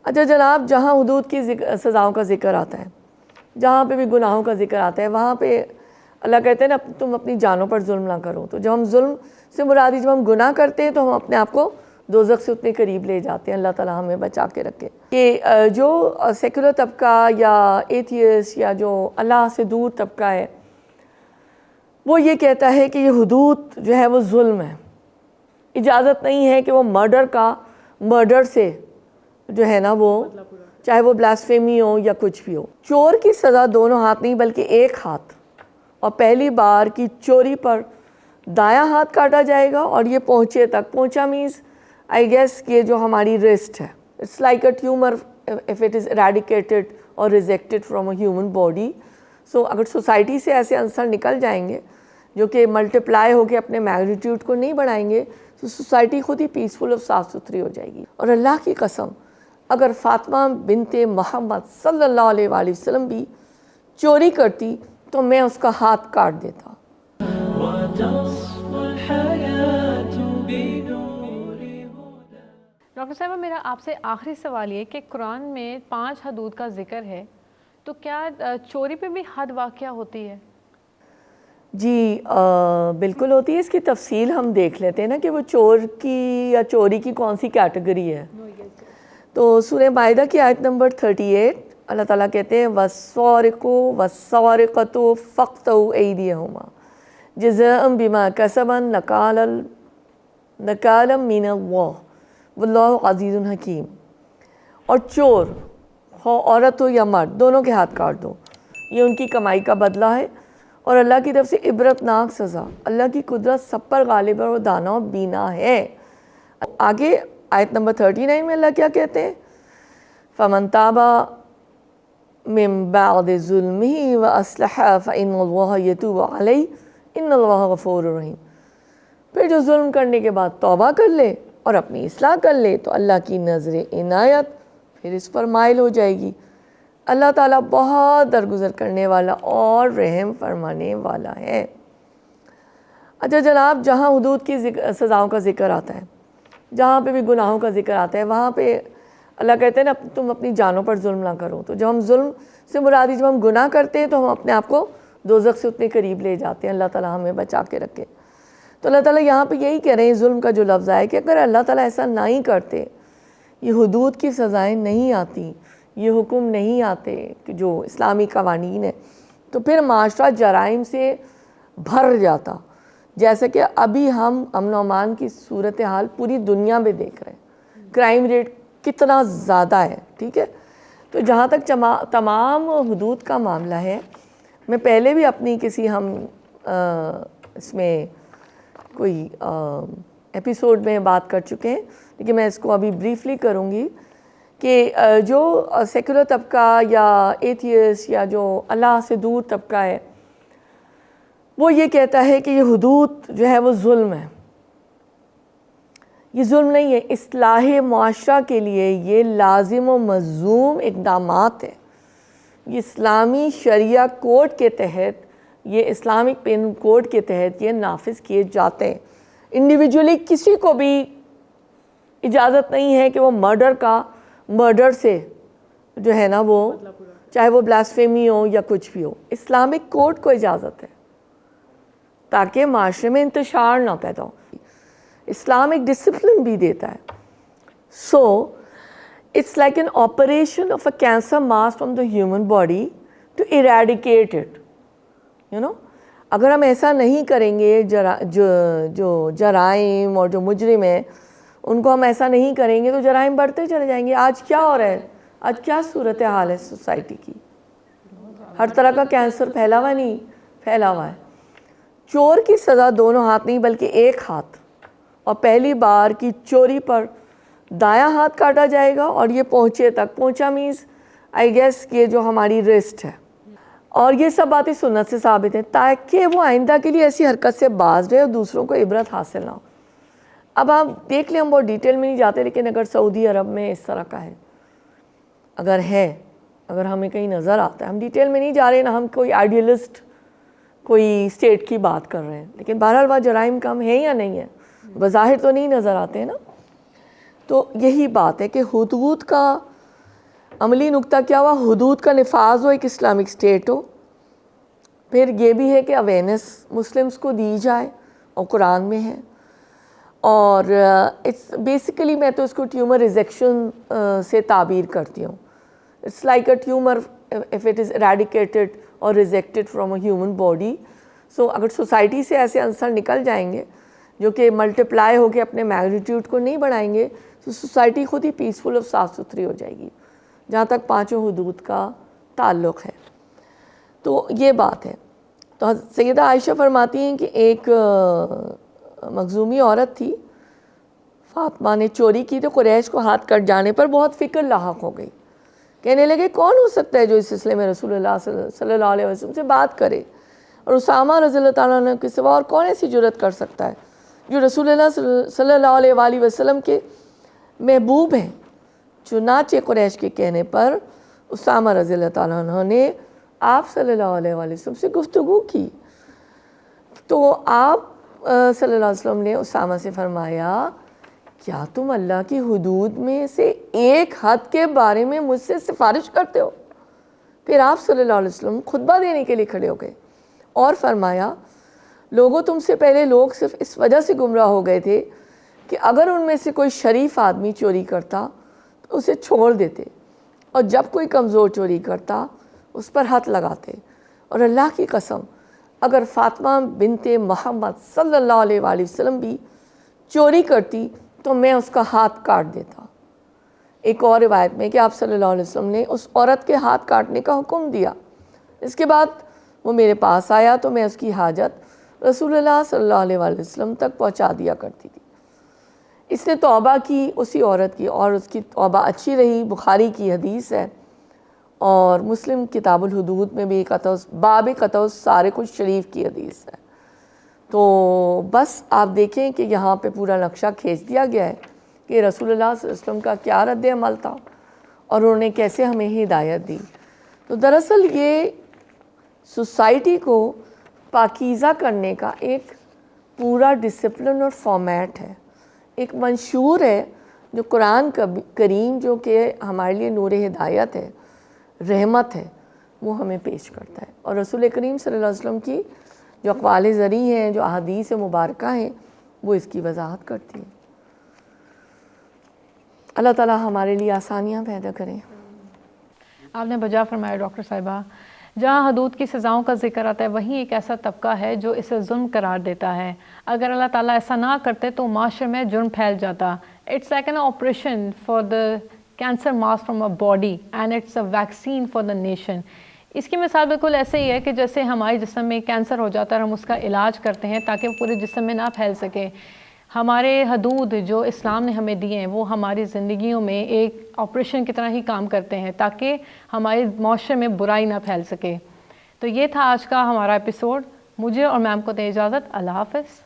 اچھا جناب، جہاں حدود کی سزاؤں کا ذکر آتا ہے، جہاں پہ بھی گناہوں کا ذکر آتا ہے، وہاں پہ اللہ کہتے ہیں نا تم اپنی جانوں پر ظلم نہ کرو. تو جب ہم ظلم سے مرادی جب ہم گناہ کرتے ہیں تو ہم اپنے آپ کو دوزخ سے اتنے قریب لے جاتے ہیں. اللہ تعالیٰ ہمیں بچا کے رکھے. کہ جو سیکولر طبقہ یا ایتھیسٹ یا جو اللہ سے دور طبقہ ہے، وہ یہ کہتا ہے کہ یہ حدود جو ہے وہ ظلم ہے. اجازت نہیں ہے کہ وہ مرڈر سے جو ہے نا وہ چاہے وہ بلاسفیمی ہو یا کچھ بھی ہو. چور کی سزا دونوں ہاتھ نہیں بلکہ ایک ہاتھ، اور پہلی بار کی چوری پر دایاں ہاتھ کاٹا جائے گا اور یہ پہنچے تک. پہنچا مینس آئی گیس کہ جو ہماری ریسٹ ہے. It's like a tumour if it is eradicated اور rejected from a human body. So اگر سوسائٹی سے ایسے عنصر نکل جائیں گے جو کہ ملٹیپلائی ہو کے اپنے میگنیٹیوڈ کو نہیں بڑھائیں گے تو سوسائٹی خود ہی پیسفل اور صاف ستھری ہو جائے گی. اور اللہ کی قسم اگر فاطمہ بنت محمد صلی اللہ علیہ وآلہ وسلم بھی چوری کرتی تو میں اس کا ہاتھ کاٹ دیتا. ڈاکٹر صاحبہ، میرا آپ سے آخری سوال یہ کہ قرآن میں 5 حدود کا ذکر ہے، تو کیا چوری پہ بھی حد واقع ہوتی ہے؟ جی بالکل ہوتی ہے. اس کی تفصیل ہم دیکھ لیتے ہیں نا کہ وہ چور کی یا چوری کی کون سی کیٹیگری ہے. تو سورہ مائدہ کی آیت نمبر 38 اللہ تعالیٰ کہتے ہیں وَالسَّارِقُ وَالسَّارِقَةُ فَاقْطَعُوا أَيْدِيَهُمَا جَزَاءً بِمَا كَسَبَا نَكَالًا مِّنَ اللَّهِ وَاللَّهُ عَزِيزٌ حَكِيمٌ. اور چور ہو عورت ہو یا مرد، دونوں کے ہاتھ کاٹ دو، یہ ان کی کمائی کا بدلہ ہے اور اللہ کی طرف سے عبرتناک سزا. اللہ کی قدرت سب پر غالب ہے اور دانا و بینا ہے. آگے آیت نمبر 39 میں اللہ کیا کہتے ہیں؟ فَمَن تَابَ مِن بَعْدِ ظُلْمِهِ وَأَصْلَحَ فَإِنَّ اللَّهَ يَتُوبُ عَلَيْهِ إِنَّ اللَّهَ غَفُورٌ رَحِيمٌ. پھر جو ظلم کرنے کے بعد توبہ کر لے اور اپنی اصلاح کر لے تو اللہ کی نظر عنایت پھر اس پر مائل ہو جائے گی. اللہ تعالیٰ بہت درگزر کرنے والا اور رحم فرمانے والا ہے. اچھا جناب، جہاں حدود کی سزاؤں کا ذکر آتا ہے، جہاں پہ بھی گناہوں کا ذکر آتا ہے، وہاں پہ اللہ کہتے ہیں نا تم اپنی جانوں پر ظلم نہ کرو. تو جب ہم ظلم سے مرادی جب ہم گناہ کرتے ہیں تو ہم اپنے آپ کو دوزخ سے اتنے قریب لے جاتے ہیں. اللہ تعالیٰ ہمیں بچا کے رکھے. تو اللہ تعالیٰ یہاں پہ یہی کہہ رہے ہیں، ظلم کا جو لفظ آئے کہ اگر اللہ تعالیٰ ایسا نہیں کرتے، یہ حدود کی سزائیں نہیں آتی، یہ حکم نہیں آتے کہ جو اسلامی قوانین ہیں، تو پھر معاشرہ جرائم سے بھر جاتا. جیسا کہ ابھی ہم امن و امان کی صورتحال پوری دنیا میں دیکھ رہے ہیں، کرائم ریٹ کتنا زیادہ ہے. ٹھیک ہے، تو جہاں تک تمام حدود کا معاملہ ہے، میں پہلے بھی اپنی کسی ہم اس میں کوئی ایپیسوڈ میں بات کر چکے ہیں، لیکن میں اس کو ابھی بریفلی کروں گی کہ جو سیکولر طبقہ یا ایتھیسٹ یا جو اللہ سے دور طبقہ ہے، وہ یہ کہتا ہے کہ یہ حدود جو ہے وہ ظلم ہے. یہ ظلم نہیں ہے، اصلاح معاشرہ کے لیے یہ لازم و ملزوم اقدامات ہیں. یہ اسلامی شریعہ کوڈ کے تحت، یہ اسلامک پین کوڈ کے تحت یہ نافذ کیے جاتے ہیں. انڈیویجولی کسی کو بھی اجازت نہیں ہے کہ وہ مرڈر سے جو ہے نا وہ چاہے وہ بلاسفیمی ہو یا کچھ بھی ہو. اسلامک کوڈ کو اجازت ہے تاکہ معاشرے میں انتشار نہ پیدا ہو. اسلام ایک ڈسپلن بھی دیتا ہے. So it's like an operation of a cancer mass from the human body to eradicate it. اگر ہم ایسا نہیں کریں گے، جو جرائم اور جو مجرم ہیں ان کو ہم ایسا نہیں کریں گے تو جرائم بڑھتے چلے جائیں گے. آج کیا ہو رہا ہے؟ آج کیا صورتحال ہے سوسائٹی کی؟ ہر طرح کا کینسر پھیلا ہوا ہے. چور کی سزا دونوں ہاتھ نہیں بلکہ ایک ہاتھ، اور پہلی بار کی چوری پر دایاں ہاتھ کاٹا جائے گا اور یہ پہنچے تک. پہنچا مینس آئی گیس کہ جو ہماری ریسٹ ہے. اور یہ سب باتیں سنت سے ثابت ہیں تاکہ وہ آئندہ کے لیے ایسی حرکت سے باز رہے اور دوسروں کو عبرت حاصل نہ ہو. اب آپ دیکھ لیں، ہم بہت ڈیٹیل میں نہیں جاتے، لیکن اگر سعودی عرب میں اس طرح کا ہے، اگر ہمیں کہیں نظر آتا ہے، ہم ڈیٹیل میں نہیں جا رہے، نہ ہم کوئی آئیڈیلسٹ کوئی اسٹیٹ کی بات کر رہے ہیں، لیکن بہرحال وہاں جرائم کم ہے یا نہیں ہے؟ بظاہر تو نہیں نظر آتے ہیں نا. تو یہی بات ہے کہ حدود کا عملی نقطہ کیا ہوا؟ حدود کا نفاذ ہو، ایک اسلامک اسٹیٹ ہو. پھر یہ بھی ہے کہ اویئرنیس مسلمس کو دی جائے، اور قرآن میں ہے. اور اٹس بیسیکلی میں تو اس کو ٹیومر ریزیکشن سے تعبیر کرتی ہوں. It's like a tumour if it is eradicated or rejected from a human body. So اگر سوسائٹی سے ایسے عنصر نکل جائیں گے جو کہ ملٹیپلائی ہو کے اپنے میگنیٹیوڈ کو نہیں بڑھائیں گے تو سوسائٹی خود ہی پیسفل اور صاف ستھری ہو جائے گی، جہاں تک پانچوں حدود کا تعلق ہے. تو یہ بات ہے. تو سیدہ عائشہ فرماتی ہیں کہ ایک مخزومی عورت تھی، فاطمہ نے چوری کی تو قریش کو ہاتھ کٹ جانے پر بہت فکر لاحق ہو گئی. کہنے لگے کون ہو سکتا ہے جو اس سلسلے میں رسول اللہ صلی اللہ علیہ وسلم سے بات کرے، اور اسامہ رضی اللہ تعالیٰ عنہ کے سوا اور کون ایسی جرت کر سکتا ہے جو رسول اللہ صلی اللہ علیہ وآلہ وسلم کے محبوب ہیں. چنانچہ قریش کے کہنے پر اسامہ رضی اللہ تعالیٰ عنہ نے آپ صلی اللہ علیہ وآلہ وسلم سے گفتگو کی. تو آپ صلی اللہ علیہ وسلم نے اسامہ سے فرمایا کیا تم اللہ کی حدود میں سے ایک حد کے بارے میں مجھ سے سفارش کرتے ہو؟ پھر آپ صلی اللہ علیہ وسلم خطبہ دینے کے لیے کھڑے ہو گئے اور فرمایا لوگوں تم سے پہلے لوگ صرف اس وجہ سے گمراہ ہو گئے تھے کہ اگر ان میں سے کوئی شریف آدمی چوری کرتا تو اسے چھوڑ دیتے، اور جب کوئی کمزور چوری کرتا اس پر ہاتھ لگاتے. اور اللہ کی قسم اگر فاطمہ بنت محمد صلی اللہ علیہ وآلہ وسلم بھی چوری کرتی تو میں اس کا ہاتھ کاٹ دیتا. ایک اور روایت میں کہ آپ صلی اللہ علیہ وسلم نے اس عورت کے ہاتھ کاٹنے کا حکم دیا. اس کے بعد وہ میرے پاس آیا تو میں اس کی حاجت رسول اللہ صلی اللہ علیہ وآلہ وسلم تک پہنچا دیا کرتی تھی. اس نے توبہ کی اسی عورت کی، اور اس کی توبہ اچھی رہی. بخاری کی حدیث ہے اور مسلم کتاب الحدود میں بھی باب قطع سارق الشریف کی حدیث ہے. تو بس آپ دیکھیں کہ یہاں پہ پورا نقشہ کھینچ دیا گیا ہے کہ رسول اللہ صلی اللہ علیہ وسلم کا کیا رد عمل تھا اور انہوں نے کیسے ہمیں ہدایت دی. تو دراصل یہ سوسائٹی کو پاکیزہ کرنے کا ایک پورا ڈسپلن اور فارمیٹ ہے، ایک منشور ہے جو قرآن کریم جو کہ ہمارے لیے نور ہدایت ہے، رحمت ہے، وہ ہمیں پیش کرتا ہے. اور رسول کریم صلی اللہ علیہ وسلم کی جو اقوال زرعی ہیں، جو احادیث مبارکہ ہیں، وہ اس کی وضاحت کرتی ہیں. اللہ تعالیٰ ہمارے لیے آسانیاں پیدا کریں. آپ نے بجا فرمایا ڈاکٹر صاحبہ، جہاں حدود کی سزاؤں کا ذکر آتا ہے وہیں ایک ایسا طبقہ ہے جو اسے ظلم قرار دیتا ہے. اگر اللہ تعالیٰ ایسا نہ کرتے تو معاشرے میں جرم پھیل جاتا. It's like an operation for the cancer mass from a body and it's a vaccine for the nation. اس کی مثال بالکل ایسے ہی ہے کہ جیسے ہمارے جسم میں کینسر ہو جاتا ہے اور ہم اس کا علاج کرتے ہیں تاکہ وہ پورے جسم میں نہ پھیل سکے. ہمارے حدود جو اسلام نے ہمیں دیے ہیں وہ ہماری زندگیوں میں ایک آپریشن کی طرح ہی کام کرتے ہیں تاکہ ہمارے معاشرے میں برائی نہ پھیل سکے. تو یہ تھا آج کا ہمارا ایپیسوڈ. مجھے اور میم کو دیں اجازت. اللہ حافظ.